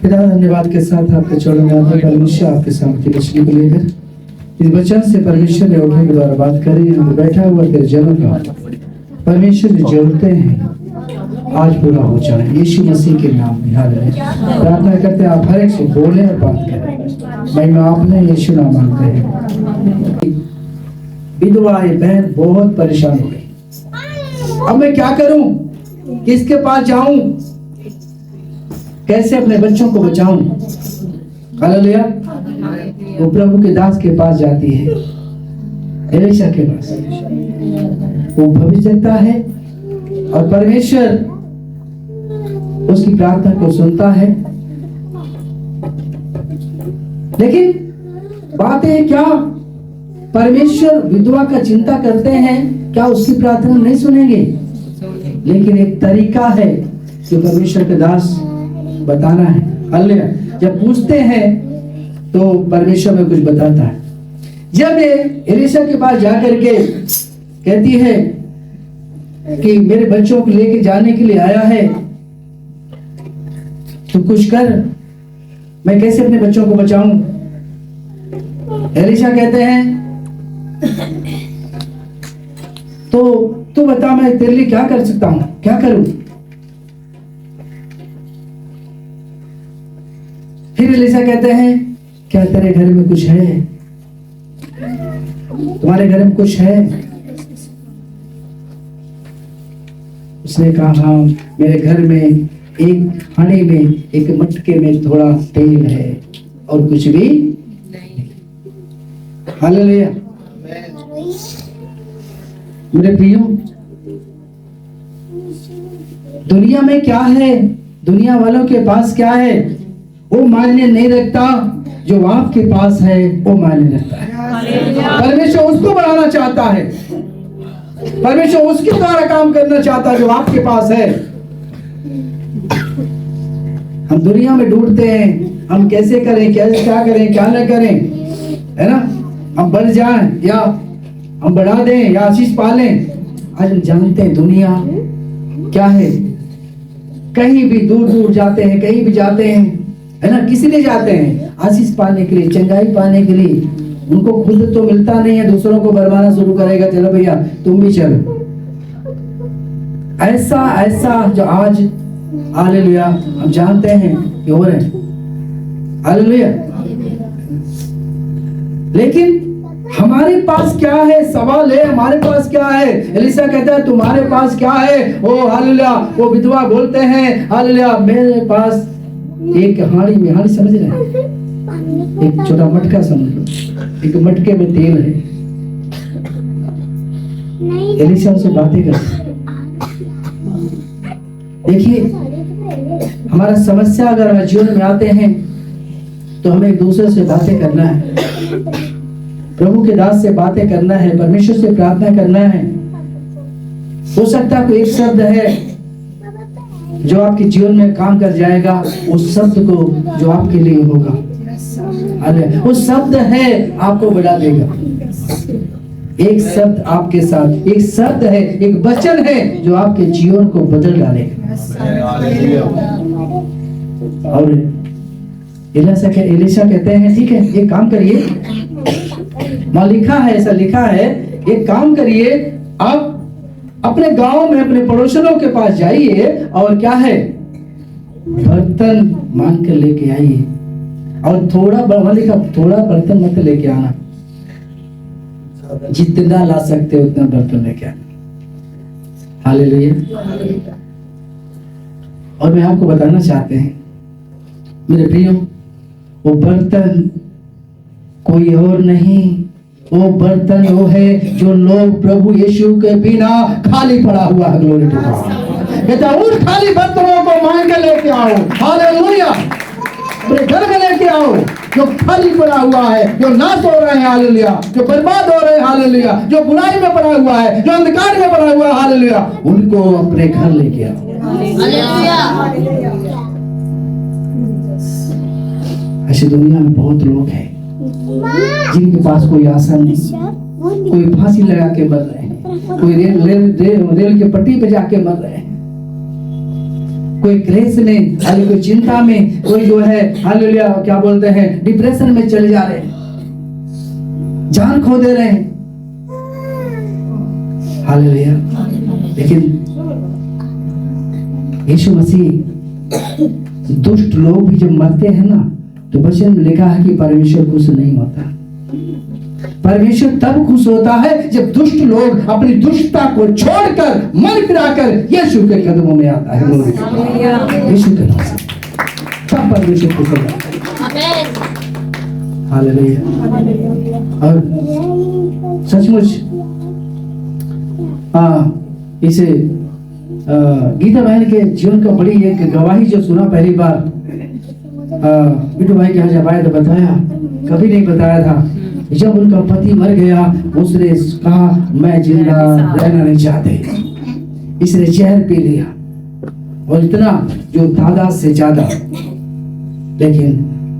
पिता धन्यवाद के साथ आपके चरणों में आते परमेश्वर आपके सामने बचने को लेकर इस वचन से परमेश्वर ने उठने के द्वारा बात करी है। बैठा हुआ तेरे जनों का परमेश्वर की जरूरतें हैं आज पूरा हो जाए यीशु मसीह के नाम में। हालेलुया। प्रार्थना करते हैं आप हर एक से बोले और बात करें। मैं आपने यीशु नाम मांगते हैं। विधवा बहन बहुत परेशान हो गई। अब मैं क्या करूं, किसके पास जाऊं, कैसे अपने बच्चों को बचाऊं। हालेलुया। वो प्रभु के दास के पास जाती है, एलीशा के पास। वो भविष्य देता है और परमेश्वर उसकी प्रार्थना को सुनता है। लेकिन बात है क्या, परमेश्वर विधवा का चिंता करते हैं, क्या उसकी प्रार्थना नहीं सुनेंगे? लेकिन एक तरीका है जो परमेश्वर के दास बताना है। हालेलुया। जब पूछते हैं तो परमेश्वर में कुछ बताता है। जब ये एलीशा के पास जाकर के कहती है कि मेरे बच्चों को लेके जाने के लिए आया है, तो कुछ कर, मैं कैसे अपने बच्चों को बचाऊं। एलीशा कहते हैं तो तू बता मैं तेरे लिए क्या कर सकता हूं, क्या करूं। फिर एलीशा कहते हैं क्या तेरे घर में कुछ है, तुम्हारे घर में कुछ है। उसने कहा हाँ, मेरे घर में एक खाने में एक मटके में थोड़ा तेल है और कुछ भी नहीं। हालेलुया। मेरे प्रियो, दुनिया में क्या है, दुनिया वालों के पास क्या है, वो मायने नहीं रखता। जो आपके पास है वो मायने रखता है। परमेश्वर उसको बढ़ाना चाहता है, परमेश्वर उसके द्वारा काम करना चाहता है जो आपके पास है। हम दुनिया में ढूंढते हैं, हम कैसे करें, कैसे क्या करें, क्या न करें, है ना। हम बढ़ जाएं या हम बढ़ा दें या आशीष पालें। आज हम जानते हैं दुनिया क्या है। कहीं भी दूर दूर जाते हैं, कहीं भी जाते हैं, है ना, किसी लिए जाते हैं, आशीष पाने के लिए, चंगाई पाने के लिए। उनको खुद तो मिलता नहीं है, दूसरों को बरमाना शुरू करेगा, चलो भैया तुम भी चलो। ऐसा ऐसा जो आज हालेलुया हम जानते हैं कि हो रहे हैं। हालेलुया। लेकिन हमारे पास क्या है, सवाल है हमारे पास क्या है। एलीशा कहता है तुम्हारे पास क्या है। ओ हालेलुया। वो विधवा बोलते हैं हालेलुया मेरे पास एक हाड़ी में, हाड़ी समझ रहे हैं, एक छोटा मटका समझ लो, एक मटके में तेल है। एलीशा से बातें करते। देखिए हमारा समस्या अगर हमारे जीवन में आते हैं तो हमें एक दूसरे से बातें करना है, प्रभु के दास से बातें करना है, परमेश्वर से प्रार्थना करना है। हो सकता है कोई एक शब्द है जो आपके जीवन में काम कर जाएगा, उस शब्द को जो आपके लिए होगा, वो शब्द है आपको बढ़ा देगा। एक शब्द आपके साथ, एक शब्द है, एक वचन है जो आपके जीवन को बदल डालेगा। और एलीशा कहते हैं ठीक है एक काम करिए, वहां लिखा है, ऐसा लिखा है, एक काम करिए आप अपने गांव में अपने पड़ोसियों के पास जाइए और क्या है बर्तन मांग कर लेके आइए। और थोड़ा लिखा, थोड़ा बर्तन मत लेके आना, जितना ला सकते हो उतना बर्तन लेके आना। हालेलुया। और मैं आपको बताना चाहते हैं मेरे प्रियो, वो बर्तन कोई और नहीं, वो बर्तन वो है जो लोग प्रभु यीशु के बिना खाली पड़ा हुआ है। Glory to God. कहता उन खाली बर्तनों को मांग के लेके आओ। हालेलुया। अपने घर में लेके आओ जो खाली पड़ा हुआ है, जो नाश हो रहे हैं। हालेलुया। जो बर्बाद हो रहे हैं। हालेलुया। जो बुराई में पड़ा हुआ है, जो अंधकार में पड़ा हुआ है। हालेलुया। उनको अपने घर लेके आओ। हालेलुया। ऐसी दुनिया में बहुत लोग हैं जिनके पास कोई आशा नहीं, कोई फांसी लगा के मर रहे हैं, कोई रेल के पटरी पे जाके मर रहे हैं, कोई क्लेश में, कोई चिंता में, कोई जो है हालेलुया क्या बोलते हैं डिप्रेशन में चले जा रहे हैं, जान खो दे रहे हैं। हालेलुया। लेकिन यीशु मसीह, दुष्ट लोग भी जब मरते हैं ना तो वचन में लिखा है कि परमेश्वर खुश नहीं होता। परमेश्वर तब खुश होता है जब दुष्ट लोग अपनी दुष्टता को छोड़कर मन फिराकर यीशु के कदमों में आता है। यीशु के नाम से तब परमेश्वर खुश होता है। हालेलुया। और सचमुच इसे गीता बहन के जीवन का बड़ी एक गवाही जो सुना पहली बार, बिट्टू भाई के यहाँ जब आया तो बताया, कभी नहीं बताया था। जब उनका पति मर गया उसने कहा मैं जिंदा रहना नहीं चाहते, इसने जहर पी लिया और इतना जो तादाद से ज्यादा, लेकिन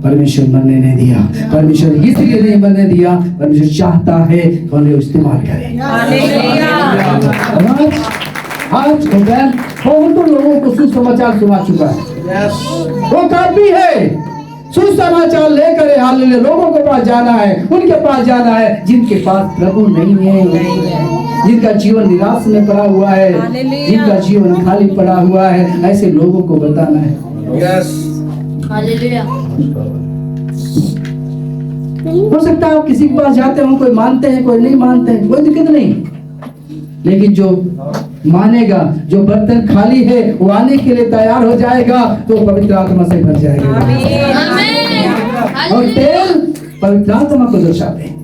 परमेश्वर मरने नहीं दिया। परमेश्वर इसलिए नहीं मरने दिया, परमेश्वर चाहता है कि उन्हें इस्तेमाल करे। आज बहुत लोगों को सुसमाचार सुना चुका है, वो काफी है। सुसमाचार लेकर हालेलुया लोगों के पास जाना है, उनके पास जाना है जिनके पास प्रभु नहीं है, जिनका जीवन निराश में पड़ा हुआ है, जिनका जीवन खाली पड़ा हुआ है, ऐसे लोगों को बताना है। हो सकता है किसी के पास जाते हो, कोई मानते हैं कोई नहीं मानते हैं, कोई दिक्कत नहीं, लेकिन जो मानेगा, जो बर्तन खाली है वो आने के लिए तैयार हो जाएगा तो पवित्र आत्मा से भर जाएगा। और तेल पवित्र आत्मा को दर्शाते हैं।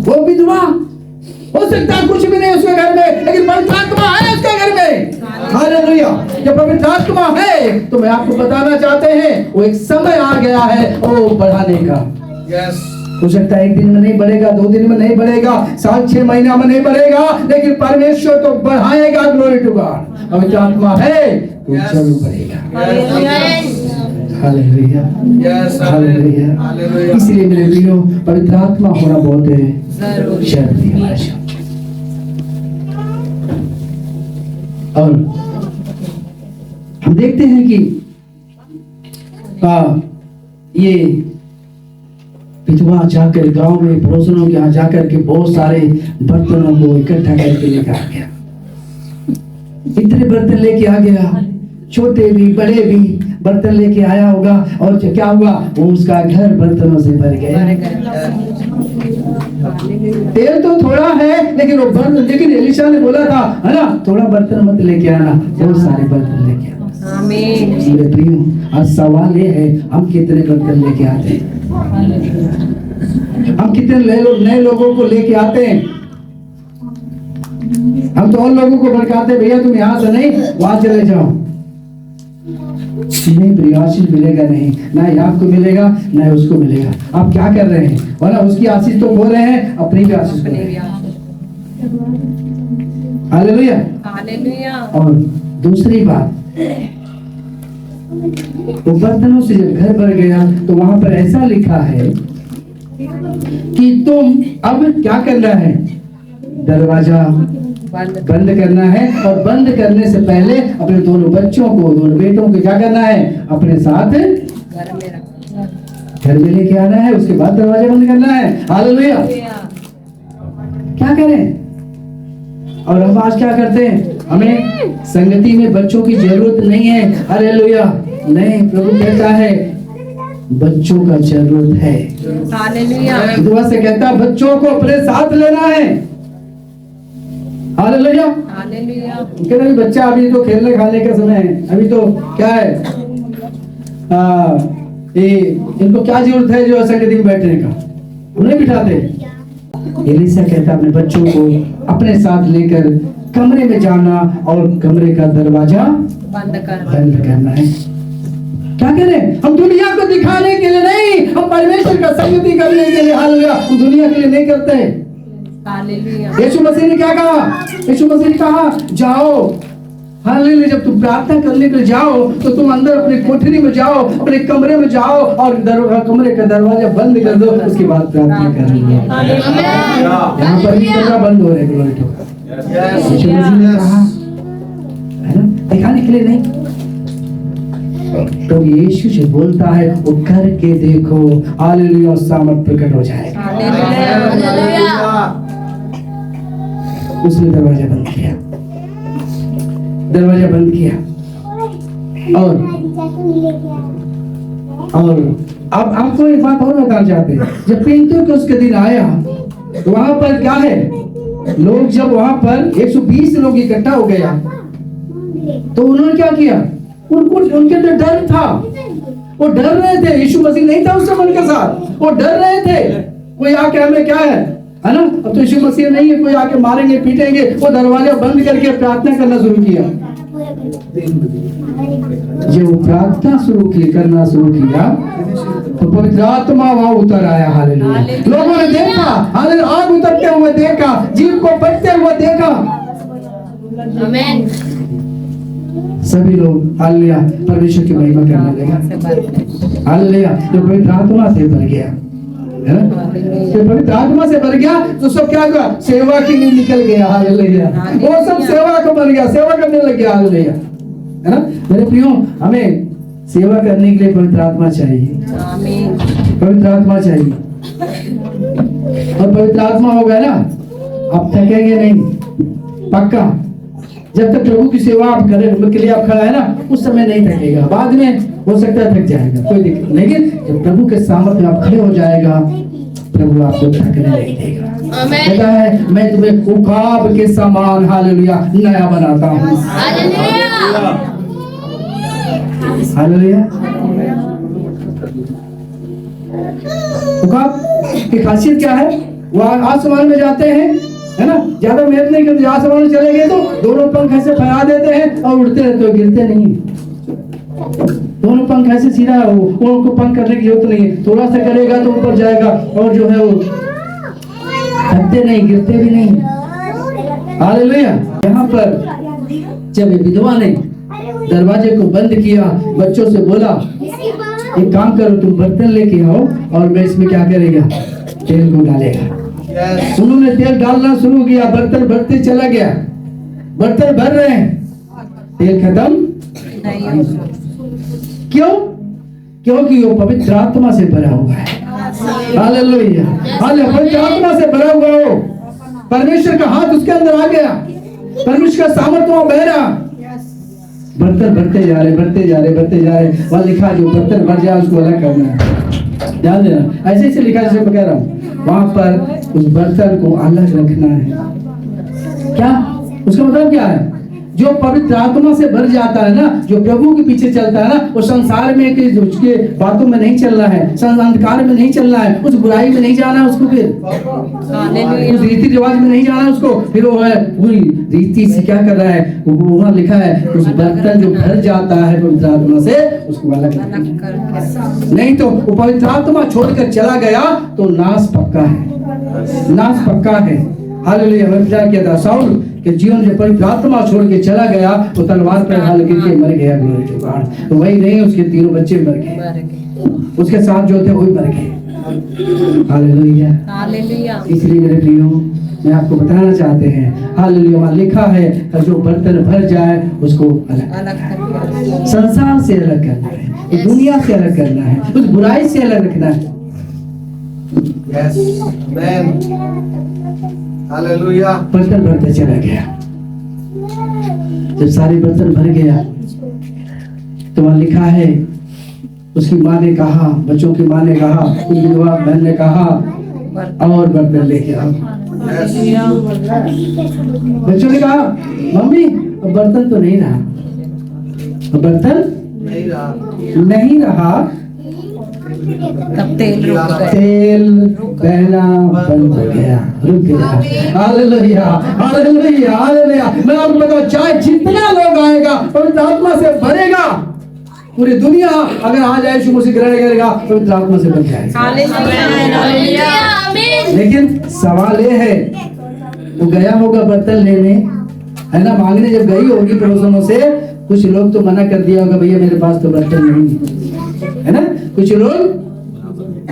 वो विधवा हो सकता है कुछ भी नहीं उसके घर में, लेकिन पवित्र आत्मा है उसके घर में। हालेलुया। जब पवित्र आत्मा है तो मैं आपको बताना चाहते हैं वो एक समय आ गया है वो बढ़ाने का। हो सकता है एक दिन में नहीं बढ़ेगा, 2 दिन में नहीं बढ़ेगा, 7-6 महीना में नहीं बढ़ेगा, लेकिन परमेश्वर तो बढ़ाएगा। Glory to God. पवित्र आत्मा है तो जरूर बढ़ेगा। हालेलुया। हालेलुया। इसलिए मेरे प्रियो पवित्र आत्मा होना बहुत जरूरी है। और हम देखते हैं कि ये विधवा जाकर गांव में पड़ोसनों के यहाँ जाकर के बहुत सारे बर्तनों को इकट्ठा करके लेकर आ गया। इतने बर्तन लेके आ गया, छोटे भी बड़े भी बर्तन लेके आया होगा, और क्या हुआ वो उसका घर बर्तनों से भर गया। तेल तो थोड़ा है लेकिन वो बर्तन, लेकिन एलिशा ने बोला था है ना थोड़ा बर्तन मत लेके आना, बहुत सारे बर्तन लेके आना। मेरे प्रियो आज सवाल ये है हम कितने बर्तन लेके आते हैं, हम कितने नए लोगों को लेके आते हैं। हम तो और लोगों को भड़काते भैया तुम यहाँ से नहीं वहां चले जाओ, नहीं प्रियाशीष मिलेगा नहीं, ना आपको मिलेगा ना उसको मिलेगा। आप क्या कर रहे हैं, और उसकी आशीष तो बोल रहे हैं, अपनी भी आशीष बोल रहे हैं। हालेलुया। हालेलुया। और दूसरी बात, वो बर्तनों से जब घर भर गया तो वहां पर ऐसा लिखा है कि तुम अब क्या करना है, दरवाजा बंद करना है, और बंद करने से पहले अपने दोनों बच्चों को, दोनों बेटों को क्या करना है, अपने साथ घर में लेके आना है, उसके बाद दरवाजा बंद करना है। हालेलुया। क्या करें, और हम आज क्या करते हैं, हमें संगति में बच्चों की जरूरत नहीं है। हालेलुया। नहीं, प्रभु कहता है बच्चों का जरूरत है। हालेलुया। दुआ से कहता है बच्चों को अपने साथ लेना है। हालेलुया। हालेलुया। कहते बच्चा अभी तो खेलने खाने का समय है, अभी तो क्या है, इनको क्या जरूरत है जो संगति में बैठने का, हम नहीं बिठाते। एलिशा कहता अपने बच्चों को अपने साथ लेकर कमरे में जाना और कमरे का दरवाजा बंद करना है। क्या करें, हम दुनिया को दिखाने के लिए नहीं, हम परमेश्वर का संगति करने के लिए, हालेलुया, हम दुनिया के लिए नहीं करते। हालेलुया। यीशु मसीह ने क्या कहा, यीशु मसीह ने कहा जाओ, हालेलुया, जब तुम प्रार्थना करने के लिए जाओ तो तुम अंदर अपनी कोठरी में जाओ, अपने कमरे में जाओ और कमरे का दरवाजा बंद कर दो, उसके बाद प्रार्थना करेंगे। यहाँ पर भी कमरा बंद हो रहा है। यीशु मसीह ने कहा है ना, दिखाने के लिए नहीं। तो यीशु जो बोलता है वो करके देखो, हालेलुया, सामर्थ प्रकट हो जाएगा। उसने दरवाजा बंद किया, दरवाजा बंद किया। और अब आपको एक बात और बताना चाहते हैं, जब पेंतेकोस्त के दिन आया तो वहां पर क्या है, लोग जब वहां पर 120 लोग इकट्ठा हो गया तो उन्होंने क्या किया, उनको उनके अंदर डर था, वो डर रहे थे। यीशु मसीह नहीं था उस समय उनके साथ, वो डर रहे थे कोई आके हमें क्या है ना, अब तो यीशु मसीह नहीं है, कोई आके मारेंगे पीटेंगे। वो दरवाजा बंद करके प्रार्थना करना शुरू किया। जब वो प्रार्थना करना शुरू किया तो पवित्र आत्मा वहां उतर आया। हालेलुया, लोगों ने देखा, हालेलुया, आग उतरते हुए देखा, जीव को फटते हुए देखा। आमीन। सभी लोग हालेलुया परमेश्वर की महिमा करने लगे। हालेलुया, जो पवित्र आत्मा से भर गया है ना, जो पवित्र आत्मा से भर गया तो सब क्या हुआ, सेवा के लिए निकल गया। हालेलुया, वो सब सेवा को बन गया, सेवा करने लग गया। हालेलुया, है ना मेरे प्रियो, हमें सेवा करने के लिए पवित्र आत्मा चाहिए। आमीन, पवित्र आत्मा चाहिए। और पवित्र आत्मा होगा ना, आप थकेंगे नहीं, पक्का। जब तक प्रभु की सेवा आप करें के लिए आप खड़ा है ना, उस समय नहीं थकेगा। बाद में हो सकता है थक जाएगा, कोई दिक्कत नहीं, लेकिन जब प्रभु के सामने आप खड़े हो जाएगा, प्रभु आपको थकने नहीं देगा। कहता है मैं तुम्हें उकाब के समान, हालेलुया, नया बनाता हूँ। हालेलुया, उकाब की खासियत क्या है, वो आसमान में जाते हैं, है ना, ज्यादा मेहनत नहीं करते, आसमान में चले गए तो दोनों पंख ऐसे फैला देते हैं और उड़ते रहते हो, गिरते नहीं। दोनों पंख ऐसे सीधा, उनको पंख करने की जरूरत नहीं है, थोड़ा सा करेगा तो ऊपर जाएगा, और जो है वो थकते नहीं, गिरते भी नहीं। हालेलुया। यहाँ पर जब विधवा ने दरवाजे को बंद किया, बच्चों से बोला एक काम करो, तुम बर्तन लेके आओ और मैं इसमें क्या करेगा, तेल को डालेगा। उन्होंने तेल डालना शुरू किया, बर्तन भरते चला गया, बर्तन भर रहे हैं, तेल खत्म नहीं। क्यों? क्योंकि वो पवित्र आत्मा से भरा हुआ है। हालेलुया, हालेलुया, पवित्र आत्मा से भरा हुआ हो, परमेश्वर का हाथ उसके अंदर आ गया, परमेश्वर का सामर्थ्य वहां बह रहा। बर्तन भरते जा रहे, भरते जा रहे, भरते जा रहे। वहां लिखा जो बर्तन भर जाए उसको अलग करना है, ध्यान देना। ऐसे ऐसे लिखा जैसे मैं कह रहा हूँ, वहां पर उस बर्तन को अलग रखना है। क्या उसका मतलब क्या है, जो पवित्र आत्मा से भर जाता है ना, जो प्रभु के पीछे चलता है ना, वो संसार में के उसके बातों में नहीं चलना है, अंधकार में नहीं चलना है, उस बुराई में नहीं जाना है उसको, फिर उस रीति रिवाज में नहीं जाना है उसको, फिर वो है पूरी रीति से क्या कर रहा है, वहाँ लिखा है उस बर्तन जो भर जाता है पवित्र आत्मा से, उसको अलग नहीं तो वो पवित्र आत्मा छोड़कर चला गया तो नाश पक्का है, नाश पक्का है। हालेलुया, मैं क्या किया था, साउल के जीवन में पवित्र आत्मा छोड़ के चला गया तो तलवार पर हाल गिर के मर गया, ग्लोरी टू गॉड। तो वही नहीं, उसके तीनों बच्चे मर गए, उसके साथ जो थे वही मर गए। Hallelujah, hallelujah. इसलिए मेरे प्रियो, मैं आपको बताना चाहते हैं, हालेलुया, वहाँ लिखा है जो बर्तन भर जाए उसको अलग अलग, संसार से अलग करना है, दुनिया से अलग करना है, उस बुराई से अलग रखना है। Yes, amen. हालेलुया। बर्तन भरते चला गया, जब सारे बर्तन भर गया तो वहां लिखा है उसकी माँ ने कहा, बच्चों की माँ ने कहा, उस विधवा बहन ने कहा और बर्तन लेके आओ। बच्चों ने कहा मम्मी बर्तन तो नहीं रहा, बर्तन नहीं रहा। तब तेल बहना बंद हो गया, रुक गया। Hallelujah, hallelujah, hallelujah. मैं आपको बताऊं, चाहे जितना लोग आएगा पवित्र आत्मा से भरेगा, पूरी दुनिया अगर आ जाए यीशु मसीह ग्रहण करेगा, पवित्र आत्मा से भर जाएगा। लेकिन सवाल ये है, वो गया होगा बर्तन लेने, है ना, मांगने जब गई होगी पड़ोसनों से, कुछ लोग तो मना कर दिया होगा, भैया मेरे पास तो बर्तन नहीं है ना, कुछ लोग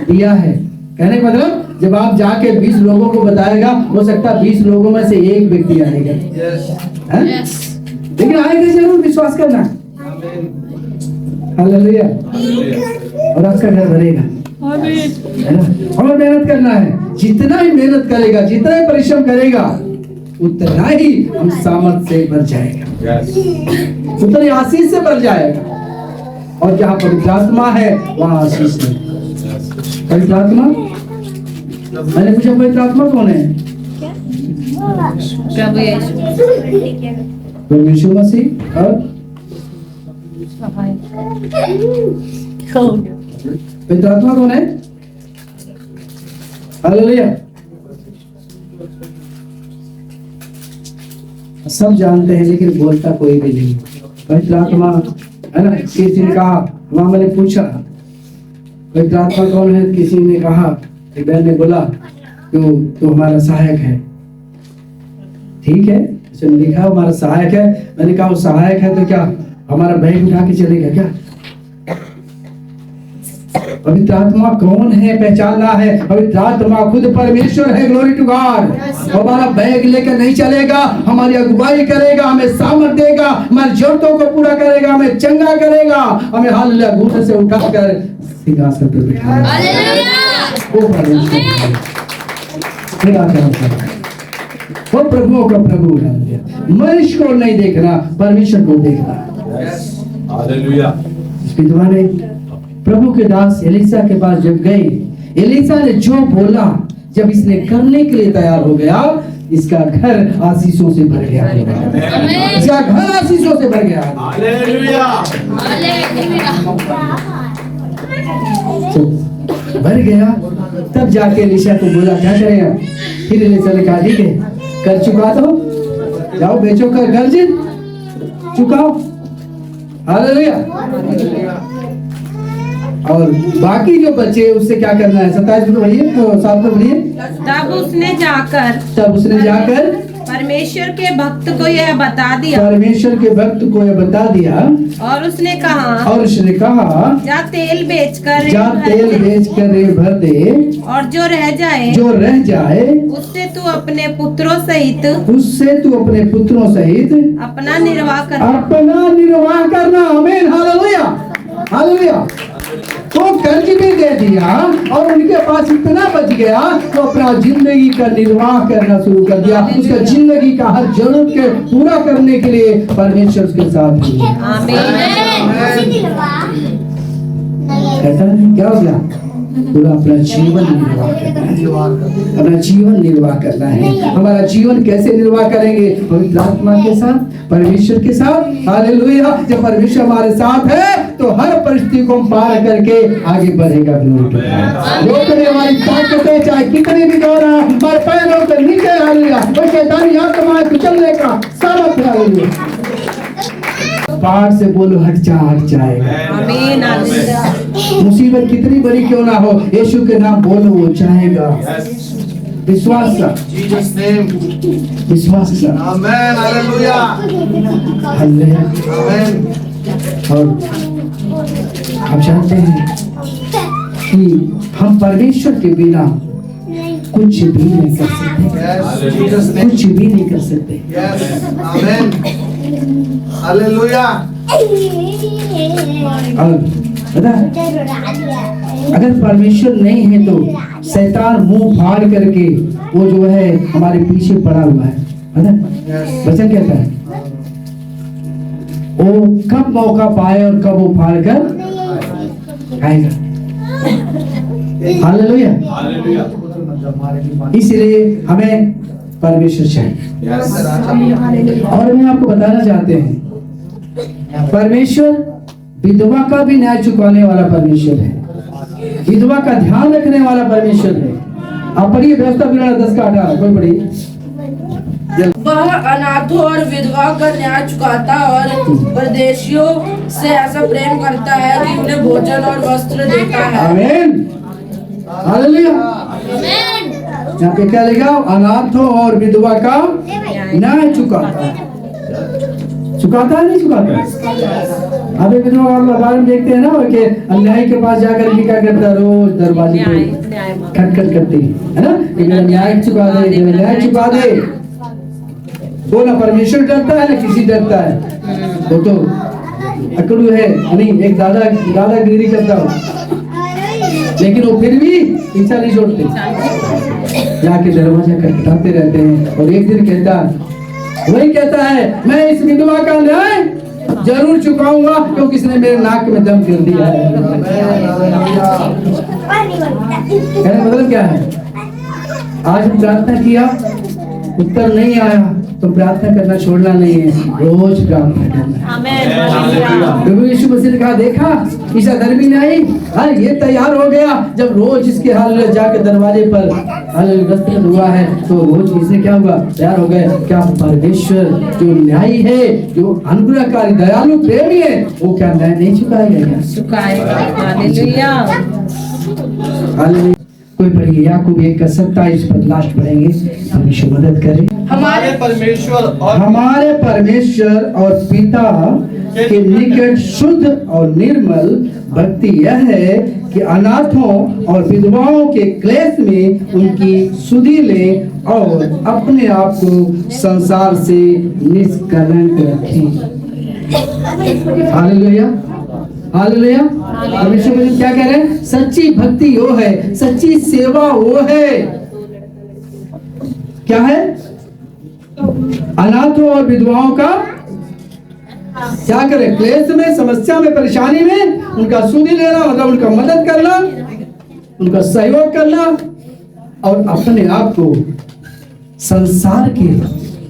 दिया है। कहने का मतलब जब आप जाके 20 लोगों को बताएगा, हो सकता है 20 लोगों में से एक व्यक्ति आएगा, लेकिन आएगा जरूर, विश्वास करना। हालेलुया। और आपका घर भरेगा, है ना। और मेहनत करना है, जितना ही मेहनत करेगा, जितना ही परिश्रम करेगा, उतना ही हम सामर्थ से भर जाएगा, उतनी आशीष से भर जाएगा। और जहाँ पवित्र आत्मा है वहाँ आशीष है। पवित्र आत्मा, मैंने पूछा पवित्र आत्मा कौन है? प्रभु यीशु मसीह। और पवित्र आत्मा कौन है? हालेलुया। सब जानते हैं लेकिन बोलता कोई भी नहीं। पवित्र आत्मा, है ना। किसी ने कहा, वहां मैंने पूछा पवित्र आत्मा कौन है, किसी ने कहा, एक बहन ने बोला तो हमारा सहायक है। ठीक है, उसने लिखा हमारा सहायक है। मैंने कहा वो सहायक है तो क्या हमारा बैग उठा के चलेगा क्या? पवित्र आत्मा कौन है पहचानना है। पवित्र आत्मा खुद परमेश्वर है। Glory to God. हमारा बैग लेकर नहीं चलेगा, हमारी अगुवाई करेगा, हमें सामर्थ देगा, हमारी जरूरतों को पूरा करेगा, हमें चंगा करेगा, हमें हालेलुया घूंटे से उठाकर सिंहासन पर बिठाएगा। वो परमेश्वर, वो प्रभुओं का प्रभु है। मनुष्य को नहीं देखना, परमेश्वर को देखना। हालेलुया। विधवा ने प्रभु के दास एलीसा के पास जब गई, एलीसा ने जो बोला, जब इसने करने के लिए तैयार हो गया, इसका घर आशीषों से भर गया। इसका घर आशीषों से भर गया। हालेलुया। भर गया। तब जाके एलीसा को बोला क्या करेगा? फिर एलीसा ने कहा ठीक है, कर चुका दो, जाओ बेचो कर कर्ज चुकाओ। हालेलुया। और बाकी जो बचे उससे क्या करना है? 27 में पढ़िए, 7 में पढ़िए। तब उसने जाकर परमेश्वर के भक्त को यह बता दिया। परमेश्वर के भक्त को यह बता दिया। और उसने कहा जा तेल बेच कर भर दे, और जो रह जाए उससे तू अपने पुत्रों सहित अपना निर्वाह करना। आमीन। हालेलुया। हालेलुया। तो कर्ज भी दे दिया और उनके पास इतना बच गया तो अपना जिंदगी का निर्वाह करना शुरू कर दिया। उसका जिंदगी का हर जरूरत के पूरा करने के लिए परमेश्वर उसके साथ है। क्या हो गया? पूरा अपना जीवन निर्वाह करना है। अपना जीवन निर्वाह करना है। हमारा जीवन कैसे निर्वाह करेंगे? पवित्र आत्मा के साथ, परमेश्वर के साथ। हालेलुया। जब परमेश्वर हमारे साथ है तो हर परिस्थिति को पार करके आगे बढ़ेगा। जो करे हमारी ताकतें चाहे कितनी भी दौड़ा हमारे पैरों के नीचे, हालेलुया, वो शैतानी आत्मा कुचलने का सामर्थ्य। हालेलुया। पहाड़ से बोलो हट जाएगा। आमीन। मुसीबत कितनी बड़ी क्यों ना हो, यीशु के नाम बोलो वो जाएगा। विश्वास का, विश्वास का। आमीन। हालेलुया। हालेलुया। आमीन। और आप जानते हैं कि हम परमेश्वर के बिना कुछ भी नहीं कर सकते। कुछ भी नहीं कर सकते। हालेलुया। अगर परमेश्वर नहीं है तो शैतान मुंह फाड़ करके वो जो है हमारे पीछे पड़ा हुआ है। वचन कहता है वो कब मौका पाए और कब वो फाड़ कर आएगा। हालेलुया। इसलिए हमें परमेश्वर चाहिए। और मैं आपको बताना चाहते हैं परमेश्वर विधवा का भी न्याय चुकाने वाला परमेश्वर है। विधवा का ध्यान रखने वाला परमेश्वर है। आप पढ़िए व्यवस्था 10:18। कोई पढ़िए। वह अनाथों और विधवा का न्याय चुकाता और परदेशियों से ऐसा प्रेम करता है कि उन्हें भोजन और वस्त्र देता है। आमीन। हालेलुया। यहाँ पे क्या लिखा? अनाथों और विधवा का न्याय चुकाता है। चुकाता है नहीं चुकाता? अब विधवा के बारे में देखते हैं ना कि अन्याय के पास जाकर के क्या करता है? रोज दरवाजे पे खटखट करती है ना, न्याय चुका दे, न्याय चुका दे। वो ना परमेश्वर डरता है ना किसी डरता है, वो तो अकड़ू है। नहीं, एक दादागिरी करता हो, लेकिन वो फिर भी पीछा नहीं छोड़ते, जाके दरवाजा खटखटाते रहते हैं। और एक दिन वही कहता है मैं इस विधवा का न्याय जरूर चुकाऊंगा क्योंकि इसने मेरे नाक में दम कर दिया है। कहने मतलब क्या है? आज हम प्रार्थना किया, उत्तर नहीं आया तो प्रार्थना करना छोड़ना नहीं है, रोज प्रार्थना करना। प्रभु यीशु मसीह ने कहा, देखा ईसा धर्मी नहीं, हाँ ये तैयार हो गया जब रोज इसके हाल जाके दरवाजे पर वस्त्र हुआ है तो रोज इसने क्या हुआ, तैयार हो गए। क्या परमेश्वर जो न्यायी है, जो अनुग्रहकारी दयालु प्रेमी है, वो क्या न्याय नहीं चुकाएगा? क्या हालेलुया। कोई पढ़िए याकूब 1:27 पर लास्ट पढ़ेंगे, परमेश्वर मदद करे। हमारे परमेश्वर और पिता के निकट शुद्ध और निर्मल भक्ति यह है कि अनाथों और विधवाओं के क्लेश में उनकी सुधि ले और अपने आप को संसार से निष्कलंक रखें। Hallelujah, hallelujah. परमेश्वर क्या कह रहे हैं? सच्ची भक्ति वो है, सच्ची सेवा वो है। क्या है? अनाथों और विधवाओं का क्या करें? क्लेश में, समस्या में, परेशानी में उनका सुधि लेना, मतलब उनका मदद करना, उनका सहयोग करना और अपने आप को संसार के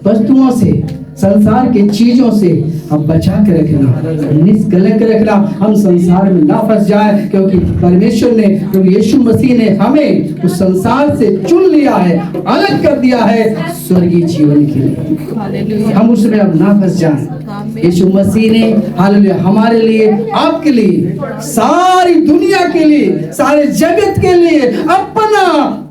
वस्तुओं से, संसार के चीजों से हम बचा के रखना, निष्कलंक रखना। हम संसार में ना फंस जाए क्योंकि परमेश्वर ने, क्योंकि यीशु मसीह ने हमें उस संसार से चुन लिया है, अलग कर दिया है स्वर्गीय जीवन के लिए। हम उसमें अब ना फंस जाए। यीशु मसीह ने हालेलुया हमारे लिए, आपके लिए, सारी दुनिया के लिए, सारे जगत के लिए अपना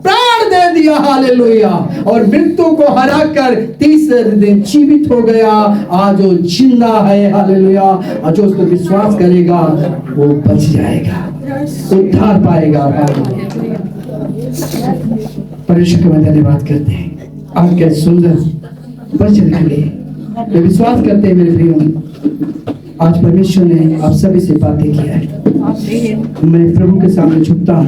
प्राण दे दिया। हालेलुया। और मृत्यु को हराकर तीसरे दिन जीवित हो गया। आज वो जिंदा है। हालेलुया। और जो उस पर विश्वास करेगा वो बच जाएगा, उद्धार पाएगा। परमेश्वर का धन्यवाद करते हैं आपके सुंदर वचन के लिए। मैं विश्वास करते हैं मेरे प्रियो, आज परमेश्वर ने आप सभी से बातें किया है। मैं प्रभु के सामने झुकता हूँ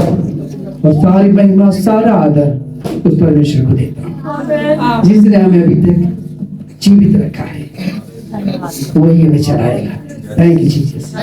और सारी महिमा, सारा आदर उस परमेश्वर को देता हूँ जिसने हमें अभी तक जीवित रखा है, वही हमें चलाएगा। Thank you Jesus.